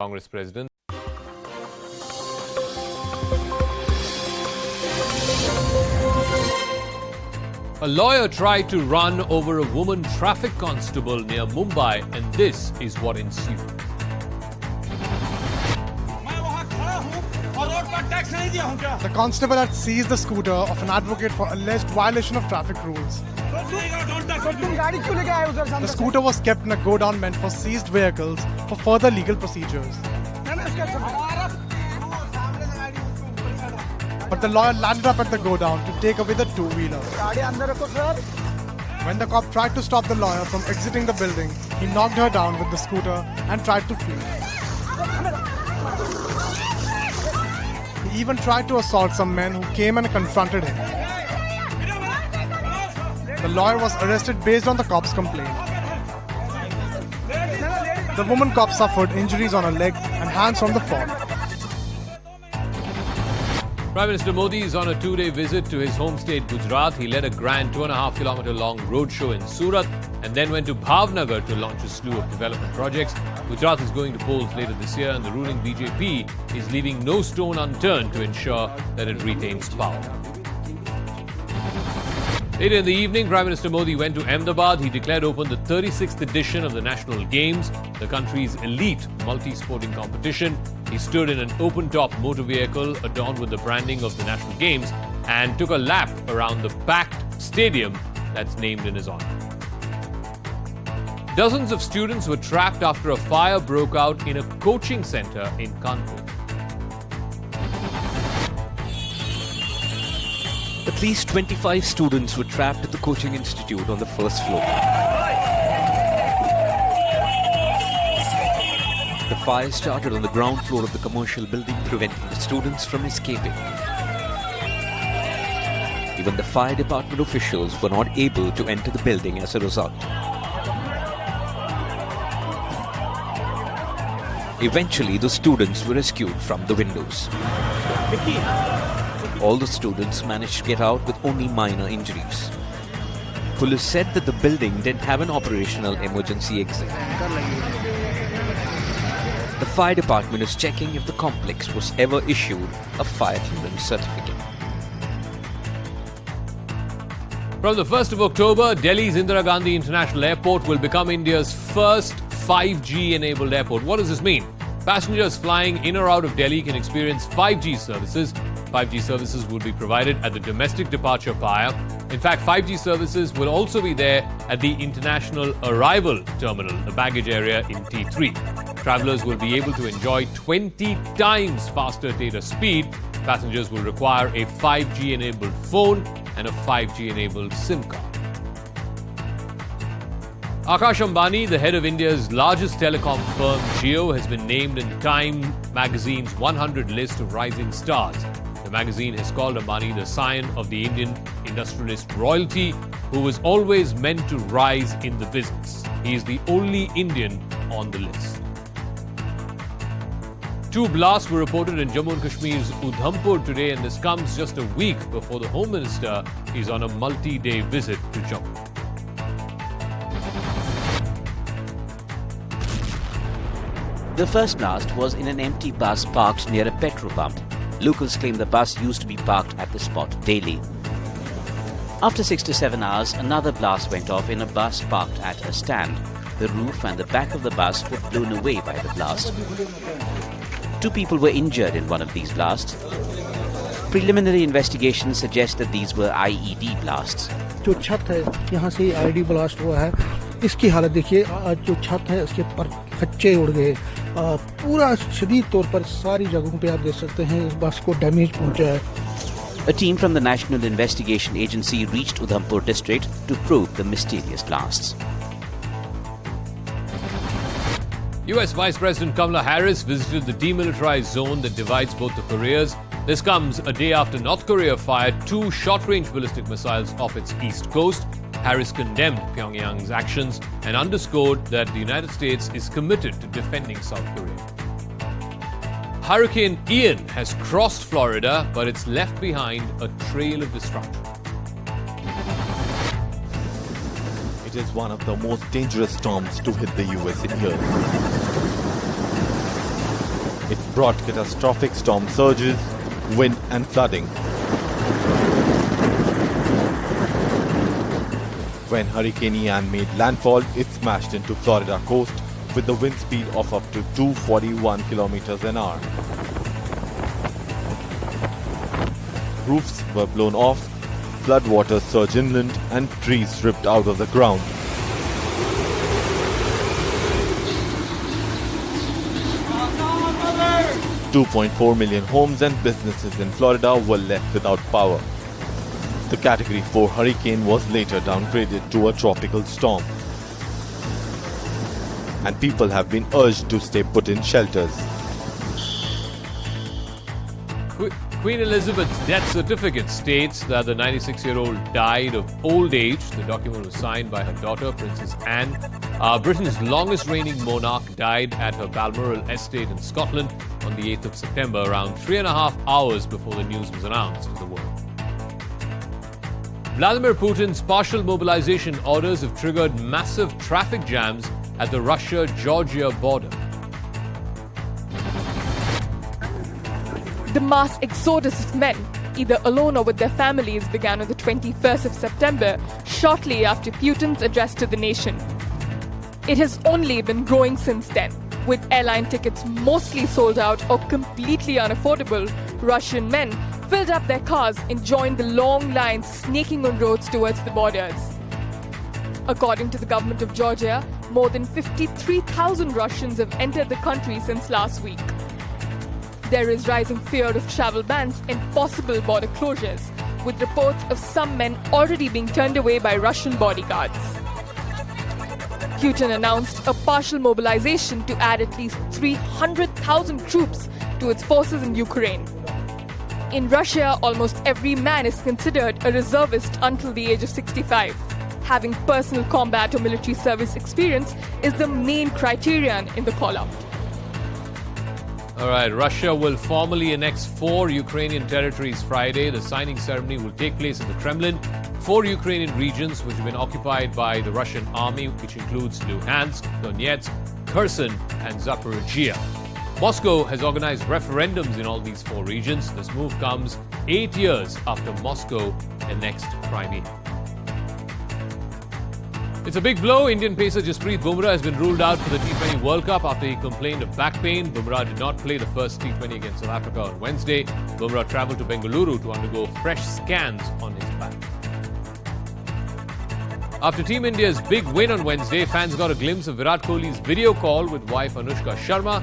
Congress President. A lawyer tried to run over a woman traffic constable near Mumbai, and this is what ensued. The constable had seized the scooter of an advocate for alleged violation of traffic rules. The scooter was kept in a godown meant for seized vehicles for further legal procedures. But the lawyer landed up at the godown to take away the two-wheeler. When the cop tried to stop the lawyer from exiting the building, he knocked her down with the scooter and tried to flee. He even tried to assault some men who came and confronted him. The lawyer was arrested based on the cop's complaint. The woman cop suffered injuries on her leg and hands from the fall. Prime Minister Modi is on a two-day visit to his home state Gujarat. He led a grand 2.5-kilometer long roadshow in Surat and then went to Bhavnagar to launch a slew of development projects. Gujarat is going to polls later this year, and the ruling BJP is leaving no stone unturned to ensure that it retains power. Later in the evening, Prime Minister Modi went to Ahmedabad. He declared open the 36th edition of the National Games, the country's elite multi-sporting competition. He stood in an open-top motor vehicle adorned with the branding of the National Games and took a lap around the packed stadium that's named in his honor. Dozens of students were trapped after a fire broke out in a coaching center in Kanpur. At least 25 students were trapped at the coaching institute on the first floor. The fire started on the ground floor of the commercial building, preventing the students from escaping. Even the fire department officials were not able to enter the building as a result. Eventually, the students were rescued from the windows. All the students managed to get out with only minor injuries. Police said that the building didn't have an operational emergency exit. The fire department is checking if the complex was ever issued a fire clearance certificate. From the 1st of October, Delhi's Indira Gandhi International Airport will become India's first 5G-enabled airport. What does this mean? Passengers flying in or out of Delhi can experience 5G services. 5G services will be provided at the domestic departure pier. In fact, 5G services will also be there at the international arrival terminal, the baggage area in T3. Travelers will be able to enjoy 20 times faster data speed. Passengers will require a 5G-enabled phone and a 5G-enabled SIM card. Akash Ambani, the head of India's largest telecom firm, Jio, has been named in Time magazine's 100 list of rising stars. The magazine has called Ambani the scion of the Indian industrialist royalty, who was always meant to rise in the business. He is the only Indian on the list. 2 blasts were reported in Jammu and Kashmir's Udhampur today, and this comes just a week before the Home Minister is on a multi-day visit to Jammu. The first blast was in an empty bus parked near a petrol pump. Locals claim the bus used to be parked at the spot daily. After 6 to 7 hours, another blast went off in a bus parked at a stand. The roof and the back of the bus were blown away by the blast. 2 people were injured in one of these blasts. Preliminary investigations suggest that these were IED blasts. जो छत है यहाँ से ID blast हुआ है, इसकी हालत देखिए, जो छत है उसके पर कच्चे उड़ गए, पूरा शदीद तौर पर सारी जगहों पे आप देख सकते हैं इस बस को डैमेज पहुंचा है. A team from the National Investigation Agency reached Udhampur district to probe the mysterious blasts. US Vice President Kamala Harris visited the demilitarized zone that divides both the Koreas. This comes a day after North Korea fired 2 short-range ballistic missiles off its east coast. Harris condemned Pyongyang's actions and underscored that the United States is committed to defending South Korea. Hurricane Ian has crossed Florida, but it's left behind a trail of destruction. It is one of the most dangerous storms to hit the US in years. It brought catastrophic storm surges, wind and flooding. When Hurricane Ian made landfall, it smashed into Florida coast with the wind speed of up to 241 kilometers an hour. Roofs were blown off, floodwaters surged inland and trees ripped out of the ground. $2.4 million homes and businesses in Florida were left without power. The Category 4 hurricane was later downgraded to a tropical storm. And people have been urged to stay put in shelters. Queen Elizabeth's death certificate states that the 96-year-old died of old age. The document was signed by her daughter, Princess Anne. Britain's longest reigning monarch died at her Balmoral estate in Scotland on the 8th of September, around 3.5 hours before the news was announced to the world. Vladimir Putin's partial mobilization orders have triggered massive traffic jams at the Russia-Georgia border. The mass exodus of men, either alone or with their families, began on the 21st of September, shortly after Putin's address to the nation. It has only been growing since then, with airline tickets mostly sold out or completely unaffordable. Russian men filled up their cars and joined the long lines snaking on roads towards the borders. According to the government of Georgia, more than 53,000 Russians have entered the country since last week. There is rising fear of travel bans and possible border closures, with reports of some men already being turned away by Russian bodyguards. Putin announced a partial mobilization to add at least 300,000 troops to its forces in Ukraine. In Russia, almost every man is considered a reservist until the age of 65. Having personal combat or military service experience is the main criterion in the call-out. All right, Russia will formally annex 4 Ukrainian territories Friday. The signing ceremony will take place at the Kremlin. 4 Ukrainian regions which have been occupied by the Russian army, which includes Luhansk, Donetsk, Kherson and Zaporizhia. Moscow has organized referendums in all these 4 regions. This move comes 8 years after Moscow annexed Crimea. It's a big blow. Indian pacer Jasprit Bumrah has been ruled out for the T20 World Cup after he complained of back pain. Bumrah did not play the first T20 against South Africa on Wednesday. Bumrah travelled to Bengaluru to undergo fresh scans on his back. After Team India's big win on Wednesday, fans got a glimpse of Virat Kohli's video call with wife Anushka Sharma.